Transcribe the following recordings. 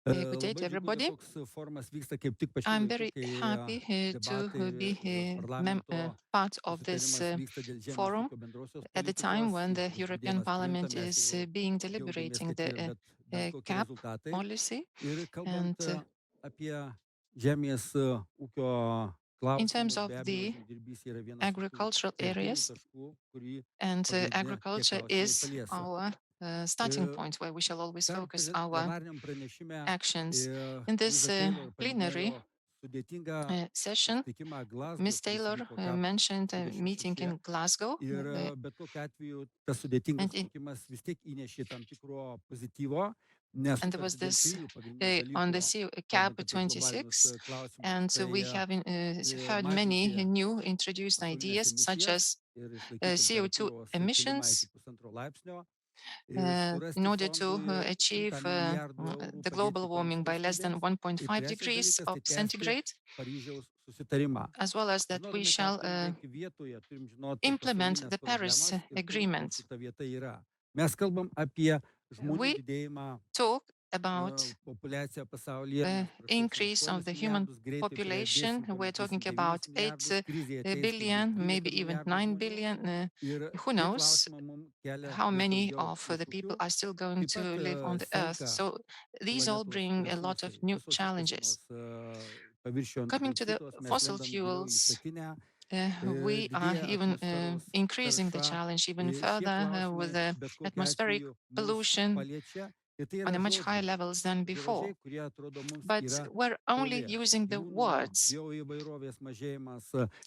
Good day to Labai džiugu, kad everybody. toks forumas vyksta kaip tik pačiu I'm laiku, very kai happy to debatai be parlamento part of this susitarimas vyksta dėl žemės forum ūkio bendrosios at the time politikos, when the ypač European dienos priimta, Parliament mes is jau being džiaugiamės, deliberating kad čia the bent kokie CAP rezultatai. policy. Ir kalbant And apie žemės ūkio in terms klausimus, of be abejo, the žemdirbystė yra vienas iš tų agricultural kertinių areas, taškų, kurį and pagrindinė tie agriculture klausimai is palies. our starting point where we shall always Per focus our plenariniam pranešime actions. In this Liza Taylor plenary paminėjo sudėtingą session, susitikimą Glasgow, Ms. kuris Taylor vyko CAP mentioned a meeting 26. in Glasgow, Ir bet kokiu atveju tas sudėtingas and in susitikimas vis tiek įnešė tam tikro pozityvo, nes and there was sutarta dėl this 3 pagrindinių on dalykų, the CAP kalbant apie globalinius 26, klausimus. and Tai we have heard mažinti many new introduced pasaulinės ideas, such emisijas as ir išlaikyti CO2 temperatūros kilimą iki emissions, 1,5 laipsnio ir in surasti order to fondui achieve 100 milijardų eurų the global padėti toms warming by less than valstybėms. Ir 1.5 trečias degrees dalykas, of tai tęsti centigrade, Paryžiaus susitarimą. as well as that we Žinodami, ką shall turim veikti vietoje, turim žinoti implement pasaulinės the Paris problemas ir kur Agreement. mūsų ta vieta yra. Mes kalbam apie žmonių We didėjimą, talk about populiaciją pasaulyje, mes prašausim increase of 8 the human milijardus, greitai population. priartėsim, We're talking pamatysim about 9 8 milijardus, krizėje ateis billion, turbūt maybe 12 even milijardų 9 žmonių. billion. Ir Who tie knows klausimai mums kelia how vis many daugiau of the people iššūkių. are still going Taip to pat live on the earth. senka So these all planetos bring a lot of resursai, new visos challenges. iškasenos paviršių Coming to the nutaisytos, mes fossil lendam giliau į fuels, statinę, we are didėja even atmosferos increasing the tarša. challenge even Šie further with klausimai the bet kokiu atmospheric atveju mus pollution paliečia. Ir tai on yra a much higher žodžiai. levels than before. Žodžiai, kurie atrodo mums But yra we're only toli. using the Gyvūnų words bioįvairovės mažėjimas,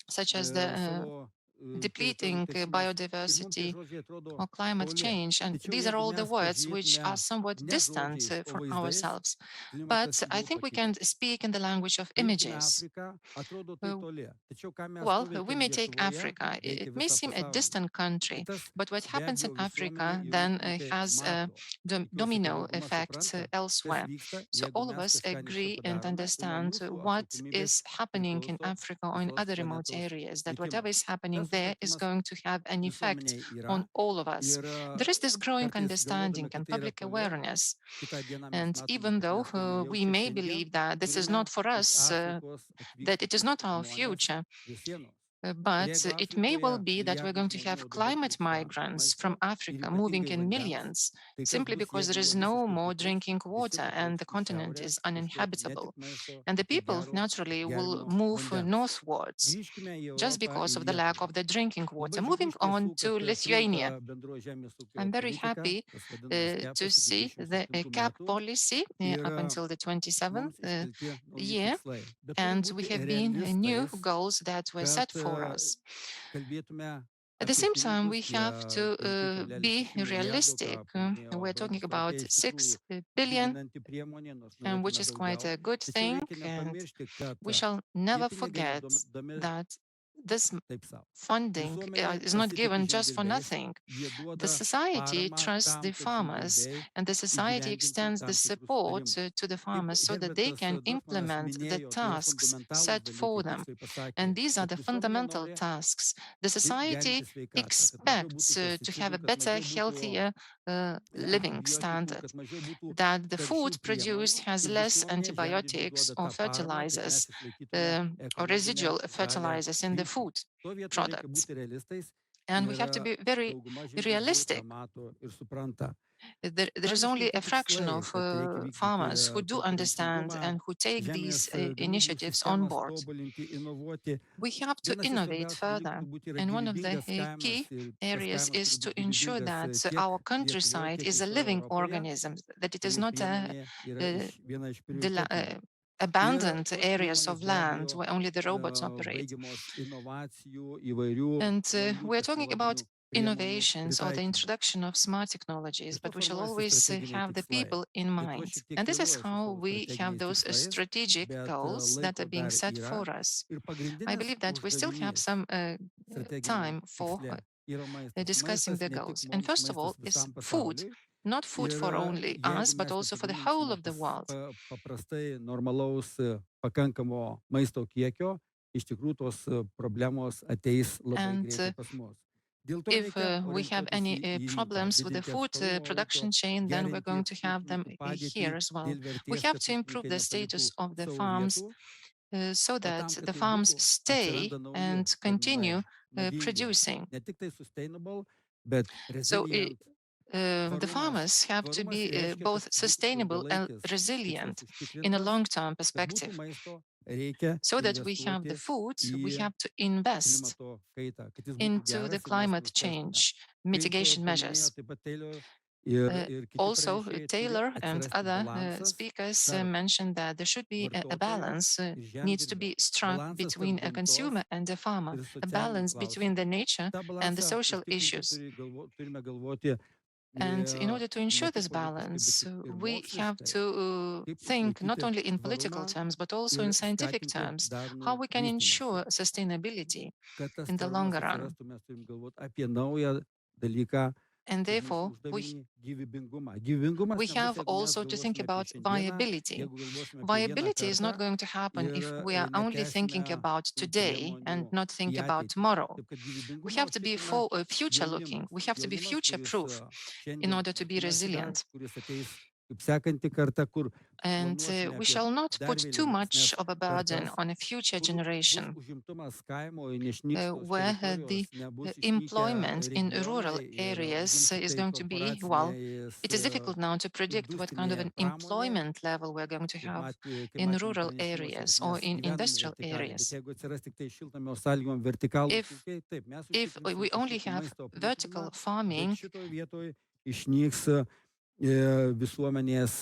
such as the savo teritorijų depleting teršimas. Ir mums tie biodiversity žodžiai atrodo or climate toli. change. And Tačiau these are jeigu all the mes words which are pažiūrėtume somewhat ne distant žodžiais, o from vaizdais, ourselves. klimatas But I daug think we pakitęs. can speak in the language of Paimkime images. Afriką, atrodo tai toli. Tačiau ką mes Well, we nuveikėm may take Lietuvoje, Africa. It veikia may visą seem a pasaulį. distant country, Ir tas but what be happens in abejo Africa visuomenė ir then ūkininkai has mato. Tikiuosi, kad domino dauguma effects supranta, kas elsewhere. vyksta, So jeigu all of mes us kažką ne čia agree and padarome. Ir nuo understand mūsų what atsakomybės is happening in priklauso Africa or in visos other remote planetos areas, that whatever likimas. is happening Tas there is supratimas going to have an effect visuomeniai yra on all of us. ir There is this growing kartais understanding galvodami, kad and tai yra public toli, awareness. kitą dieną mes And matome, even kad though mes turime jau we čia may šiandien, believe that this is turime not for iš us, Afrikos that it is atvykstančius not our žmones future, prie sienos. Ir but jeigu it may well Afrikoje be that we're milijardų going to žmonių have jau dabar climate trūksta migrants from maisto ir Africa moving ypatingai in vandens, millions, tai kas simply bus, because there jeigu is jau no visiškai more pritrūks, drinking visi water and patrauks the į continent šiaurę is ieškoti ne tik uninhabitable. maisto, And the bet ir people gero naturally will gerimo move vandens. northwards Grįžkime į just Europą, because į of the lack Lietuvą. of the drinking water. Labai džiugu Moving iš on tiesų, to kad Lithuania. priimta bendroji žemės ūkio I'm very politika, happy tas vadinamas to kepas iki see the 27 CAP metų. policy Ir up until the 27th mums iškelti nauji year, tikslai. Bet turim and we būti have been new realistais, goals that were kad set for us. kalbėtume At the apie same time, pinigus, we tie have to be 5,6 milijardo, realistic. ką paminėjo We're talking Bankas Vartė, about iš tikrųjų 6 billion, džiuginanti priemonė, nors which norėtume is quite daugiau. a good Tačiau thing. reikia And nepamiršti, kad we shall tie never pinigai forget neduodami that this taip savo. funding Visuomenė is not pasitikė given just for žemdirbiais, nothing. jie The duoda society paramą trusts tam, the kad farmers, žemdirbiai and the society įgyvendintų extends the tam tikrus support sutarimus. to the Kaip farmers so that they Herbertas can Dorfmanas implement the minėjo, tai yra tasks fundamentalūs set for dalykai, them. tiksliai pasakė, And these are kad the visuomenė fundamental nori tasks. The society gerinti sveikatą, kad mažiau būtų expects to have pesticidų, a kad better, mažiau būtų healthier living antibiotikų, standard, kad mažiau būtų that the taršių food priemonių produced has ir less visuomenė žemdirbiui antibiotics duoda or tą paramą, kad fertilizers mes išlaikytume or ekologinę residual žalę fertilizers in the kryptį. food Tuo vietoje reikia products. būti realistais And we ir have to be very dauguma žemdirbių tą realistic. mato ir supranta. There Tam is only iškelti a fraction tikslai, of kad reikia vykdyti farmers who do understand konkurencingumą, and who take žemės these gamybų initiatives on sistemas board. tobulinti, inovuoti. We have to Vienas iš innovate svarbiausių dalykų further. turbūt yra And one of the gyvybingas kaimas key ir tas areas kaimas is turi to būti ensure gyvybingas that tiek our Lietuvoje, countryside tiek is a visoje living Europoje. organism, that it Tai is not priemonė yra viena iš prioritetinių. Ir abandoned tos areas priemonės of be land abejo where only the robots operate. baigiamos inovacijų, įvairių And naujų we're talking about technologinių priemonių innovations or the pritaikymu. introduction of smart technologies, Iš to but we shall formuojasi always strateginiai have the tikslai. people in Lietuva mind. šiek tiek And this is vėluoja su how savo we have strateginiais those tikslais, strategic bet goals that laiko are being dar set yra. for us. Ir I pagrindinis believe that we still have uždavinys some strateginiame time for tiksle yra maistas. discussing Maistas the ne tik goals. And mums, first of all maistas is visam food, pasauliui. not food Ir for only us, jeigu but mes also for the whole nepagaminsime of the world. paprastai normalaus pakankamo maisto kiekio, iš tikrųjų tos problemos ateis labai And greitai pas mus. Dėl to If reikia we have orientuotis any į rinką, problems with the didinti food atsparumą production chain, then we're gerinti going to have them ūkininkų padėtį here as well. dėl We vertės, have kad to improve ūkininkai the nepaliktų status of the savo farms vietų, so o that tam, kad the tai farms būtų, stay atsiranda nauji and terminai, continue madingi, producing. ne tik tai sustainable, bet So resilient. the farmers have to Tvarumas be reiškia, kad both būtų sustainable and ilgalaikis tikslas resilient in a užtikrintas, long-term kad būtų perspective. maisto, reikia So that we have the investuoti food, we į have to invest klimato kaitą, kad jis būtų into the geras ir mes climate nustelbtume. change Kaip mitigation paminėjo measures. taip pat Taylor ir kiti Also, pranešėjai, turi Taylor and atsirasti other balansas speakers tarp mentioned that there should be a vartotojo balance, ir needs to žemdirbio. be struck Balansas tarp between a gamtos consumer and a farmer, ir a socialinių balance between the klausimų. nature Ta and the balansą social užtikrinti issues. turime galvoti And in order to ne ensure tik this politiškai, bet balance, ir we have moksliškai, to kaip think not išlaikyti only in political tvarumą terms, but also ir in scientific skatinti terms, darnų how we can vystymąsi. ensure sustainability Kad tas in the long tvarumas run. atsirastų, mes turim galvoti apie naują dalyką, And kaip mūsų therefore, uždavinį gyvybingumą. Gyvybingumas we nebus, have jeigu mes also to think galvosime apie about šiandieną, viability. jeigu galvosime apie vieną Viability is not kartą going to happen ir if we are only netęsime thinking about tų today and priemonių not į think about ateitį. tomorrow. Taip kad We gyvybingumą have to be užtikrina future looking. jaunimas. We have to be Jaunimas, future kuris proof in šiandien order to be mokinasi dar, resilient. kuris ateis kaip sekanti karta, kur And planuosime we apie shall not dar put too much vėlesnes of a burden kartas, on a future kur bus generation užimtumas kaimo, neišnyks tos where teritorijos, the nebus išnykę employment in rural regionai ir areas užims tik is tai going to be, well, korporacinės it is difficult now to predict what kind of industrinė an pramonė, employment level we're going to kaip have kaip in matėme rural pranešimuose, kad areas or mes in gyvename industrial vertikaliai, bet areas. jeigu atsiras tik tai šiltnamio sąlygom vertikalūs If ūkiai, taip, mes if užtikrinsim we only kažkokį have maisto aprūpinimą, vertical bet farming, šitoj vietoj išnyks visuomenės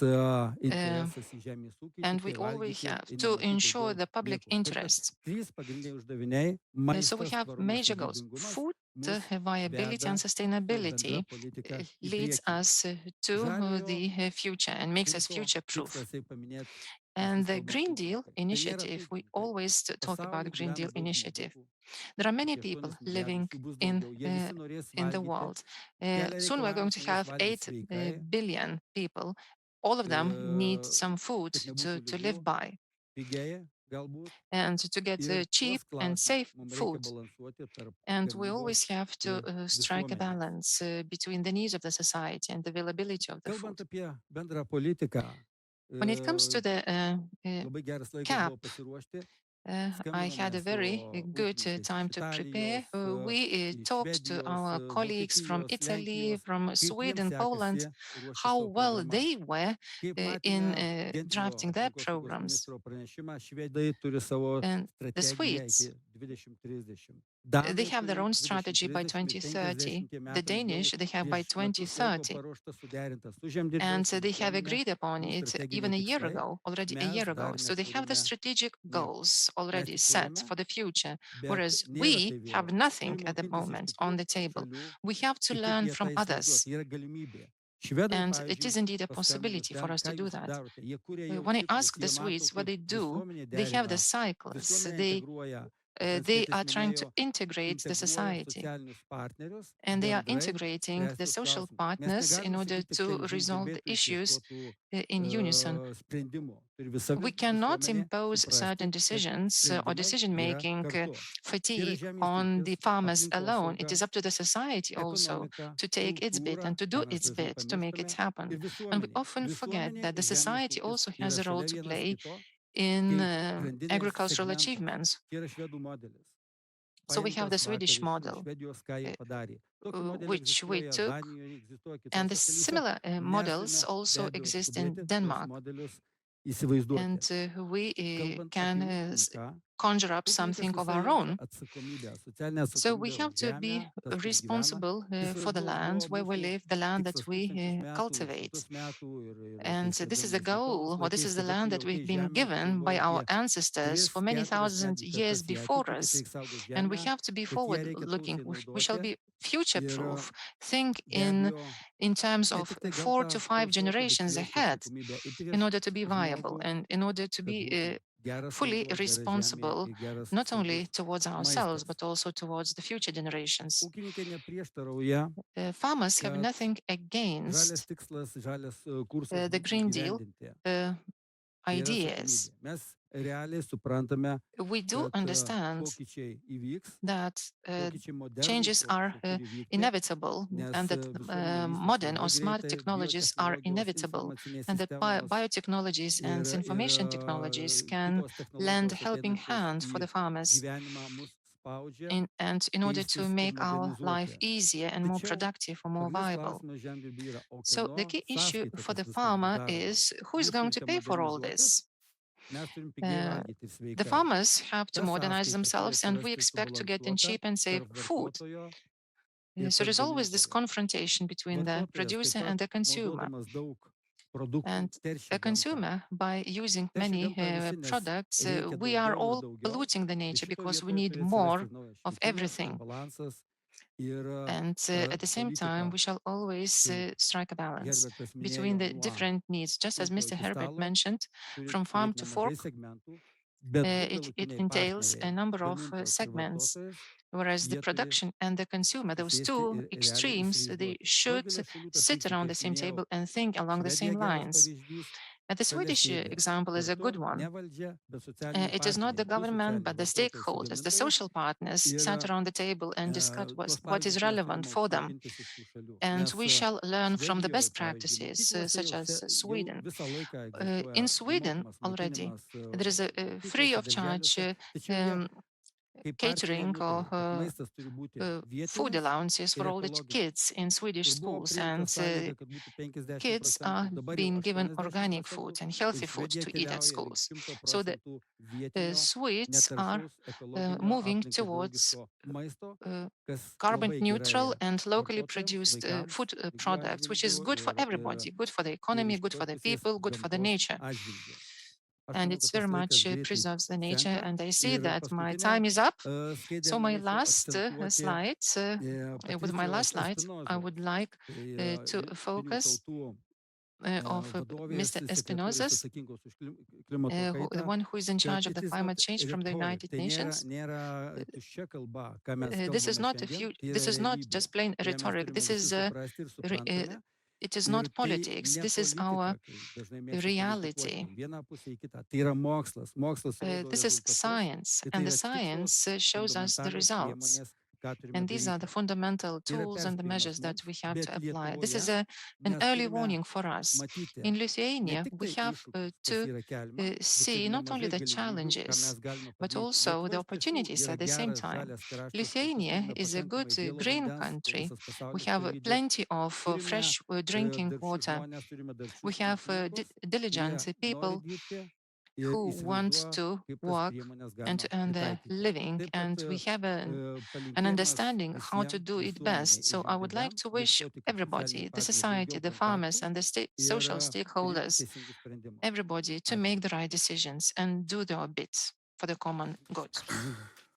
interesas į žemės ūkį, and tik we tai always valgyti have ir to nematyti ensure daugiau the public nieko. Taip kad interests. 3 pagrindiniai uždaviniai - So we maistas, have tvarumas major ir goals. gyvybingumas Food, - mus viability, and veda su bendra sustainability politika į leads priekį. us to Žaliojo the future and makes us kurso future proof. tikslas, kaip paminėt, mes And vis the kalbam Green Deal ūkininkai. Tai nėra initiative, we ūkininkai. always talk about Pasaulyje Green gyvena Deal daug initiative. žmonių, There are many apie people 8 milijardus, living jų bus in daugiau. Jie visi norės in the valgyti, world. kelia Soon we're going to reikalavimus, norės have valgyti 8 sveikai, billion people. All of them need some food kad nebūtų to lygų, live by pigiai galbūt. and to get Ir cheap tuos and klausimus safe mums reikia food. balansuoti tarp And we gamybos always have to ir strike a visuomenės. balance between the needs of the society and the availability of the Kalbant food. apie bendrą politiką, When it comes to the labai geras laikas CAP, buvo pasiruošti. I had Skambinome a su very good ūkininkais time iš to prepare. Italijos, We iš talked to Švedijos, our colleagues from Vokietijos, Italy, Lenkijos, from kaip jiems Sweden, Poland, sekasi ruošti how savo well programas. they were Kaip in matėme Gentilio drafting their aplinkosaugos programs. ministro pranešimą, švedai turi savo And the strategiją iki Swedes, 2030. they Danai have their turi own strategy by 2030 ir 2030. 50 The metam jau Danish, they have by prieš metus laiko 2030. paruošta suderinta su And žemdirbiais, su they have visuomenė, agreed upon jų it even strateginiai a year tikslai. ago, already a Mes year ago. dar So they have the neturime strategic nieko. goals Mes already tik set turime, for the future, bet whereas nėra we tai have vėliau. nothing Turim at the mokintis iš moment kitų on the table. šalių, We have to kaip learn jie tą from others. įsivaizduoja. Tai yra galimybė. Švedai, And it pavyzdžiui, is indeed a paskambinus possibility for ten, us to ką do jūs that. darote. Jie kuria jau When I ciklus, ask the jie mato, Swedes what kaip they do, visuomenė they have the derina, cycles. visuomenė integruoja. They Pranckietis are trying to minėjo, integrate the integruoja society. socialinius partnerius And they are bendrai integrating the spręstus social klausimus. Mes partners in negalim order sakyti, to kad resolve the žemdirbiai turi issues ieškotų in unison. sprendimų. Turi visa We cannot visuomenė impose certain suprasti, kad decisions or sprendimai decision yra making kartu. Tai yra fatigue žemės on the ūkis, farmers alone. It aplinkosauga, is up to the society also ekonomika, to take its bit kultūra, and to ką do mes its dažnai bit to make it pamirštame, happen. ir And we visuomenė. often forget Visuomenė that the ir žemės society ūkis also yra has a role šalia to vienas play kito, in kaip grandinės agricultural segmentas. achievements. Tai yra švedų modelis. So we have the Paimtas vakar Swedish iš model, Švedijos, ką jie padarė. Tokį modelį which we egzistuoja took, Danijoje, egzistuoja and the kitose šalyse. similar Mes models turime be also abejo exist in skubėti tuos Denmark. modelius įsivaizduoti. And we Kalbant can apie ūkininką, conjure up ūkininkas something of visą our jaučia own. atsakomybę, socialinę So we atsakomybę have už to be žemę, tas, kur gyvena. responsible Jis for the toks land buvo where we mūsų live, the land that tikslas we tūkstančius metų, cultivate. šimtus metų ir And tais this is the vadinamais goal, smetonos or this laikais, is the kada tu land that we've jautei been žemę, tu given by galvoji our apie ancestors 3, for many 4 thousand netgi years kartas į before ateitį, kad us. reik saugot And we žemę, have to be kad ją forward reikia looking. tausiai We shall naudoti. be future Ir proof. Think be abejo, in terms ne of tik tai 4 gamtą to 5 tausoti, bet generations jausti ahead atsakomybę ir in prieš order to be viable žmogų, and in order to kad be būtų geras fully vanduo, gera žemė responsible ir geras not saugus only towards ourselves, maistas. but also towards the future generations. Ūkininkai neprieštarauja, Farmers have kad nothing žalias against tikslas, žalias kursas the būtų Green Deal. įgyvendinti. tai yra ideas. atsakomybė. Mes realiai suprantame, We do kad understand pokyčiai įvyks, that pokyčiai modernūs changes are pokyčiai turi vykti, inevitable, nes and that visuomenė vystosi modern or labai smart greitai, technologies are biotechnologijos, inevitable, informacinės and that sistemos biotechnologies and ir information technologies can kitos lend a technologijos helping ateinančios hand for į the farmers gyvenimą mus spaudžia and in order to keistis ir make our life modernizuoti. easier and more Tačiau productive or more pagrindinis viable. klausimas žemdirbiui yra, o So the kieno key issue sąskaita for tas the viskas bus farmer daroma. is who is Jūs going to turite pay for all modernizuotis, this? mes turim pigiai Uh, valgyti ir the sveikai. farmers have to Ta modernize sąskaita turi themselves, and we atsirasti expect to get in subalansuota cheap and safe tarp food. vartotojo ir So tarp there's always this gamintojo. confrontation between the Vartotojas taip producer pat and the consumer. naudodamas daug produktų And teršia a gamtą. consumer, by using Teršia many gamtą visi, nes products, reikia we are daugiau ir all daugiau. polluting the Ir nature šitoje because we vietoje need turi atsirasti more ir naujas of švietimas, ir everything. balansas, ir And at the same time, politika, we shall always kaip strike a balance Herbertas between minėjo, the nuo different needs. Just as stulpo Mr. iki Herbert stalo, mentioned, turi from farm turėti to nemažai fork, segmentų, bet du it galutiniai entails a partneriai, number of gamintojas ir segments, vartotojas, whereas the jie turi production and the consumer, those susėsti two ir realiai extremes, they įsivaizduoti. should Daugelio šalių tas sit vyksta, around the kaip same minėjau, table and think along the Švedija same geras lines. pavyzdys, And the šalia Swedish sėdi example is a kartu good one. ne valdžia, bet socialiniai It is not the partneriai, du government, socialiniai but the vartotojas ir stakeholders, the gamintojas. social partners Ir sat around the table and discuss tuos what is pavyzdžius mes relevant turime for them. mokintis iš tų šalių. And Nes we shall learn from the Švedijoje, best pavyzdžiui, practices, mokyklose such as jau Sweden. visą laiką egzistuoja In Sweden nemokamas already, maitinimas there is a free mokyklose, of charge darželiuose, tačiau jie um, kaip partneriai catering or nutarė, kad maistas turi būti food vietinis allowances ir for all the ekologinis. kids in Swedish Ir buvo schools, priimta and sąlyga, kad būtų 50 kids are procentų, dabar jau being given 80 organic food procentų and ir healthy food Švedija to eat at keliauja link schools. 100 So the procentų vietinio, Swedes are netaršaus, ekologinio, moving aplinkai towards draugiško maisto, uh, kas carbon labai gerai neutral and locally vartotojams, produced vaikams, food lygų products, which is atžvilgių good for ir everybody, good for the ir economy, iš good for kitos the pusės people, good for the gamtos nature. atžvilgiu. Aš And manau, it's kad very tas laikas much greitai preserves the nature. senka. And I see Ir that my paskutinę time is up. skaidrę So my norėčiau last akcentuoti slide, with my last Patricijos slide, I would Espinozos, like tai to jungtinių focus tautų of vadovės Mr. sekretorius Espinoza's, atsakingos už klimato the kaitą, one who is in kad charge of it the is not climate change from the rhetoric. United Tai Nations. nėra tuščia kalba, ką mes This is kalbame not a šiandien, few. tai yra This is not realybė, just plain kurią mes rhetoric. turime This visi is suprasti ir suprantame. it is Ir not tai politics. ne This is our politika, kai dažnai mėgsta politikuoti reality. į vieną pusę, į kitą. Tai yra mokslas. Mokslas rodo This is rezultatus. science, Ir tai and the yra tikslios, science shows us the fundamentalios results. priemonės, ką turime And these are the daryti. fundamental Tai yra tools and the perspėjimas measures that mums, we have bet to apply. This Lietuvoje is an mes early turime warning for us. matyti In ne Lithuania, tik we tai have iššūkius, kas to yra keliama, bet ir see not only nemažai the galimybių, ką challenges, mes galime but padaryti. also the Lietuva iš tiesų opportunities yra at the same geras time. žalias kraštas, pas mus Lithuania turime is a good pakankamai gėlo green vandens, ko country. visas We pasaulis have pavydi. plenty of Turime fresh drinking darbščius water. žmonės, turime We darbščius have ūkininkus, kurie diligent nori people dirbti ir who want įsivaizduoja, to kaip tas work priemonės and to galima earn their pritaikyti. living, Taip kad and we have an palinkėjimas understanding how to visiems do it visuomeniai best. ir So I would like žemdirbiams to wish ieškoti kaip socialiniai everybody, the partneriai society, daugiau the farmers, kontaktų and the ir social priimti stakeholders, teisingus sprendimus. everybody to Ačiū. make the right decisions and do their bit for the common good.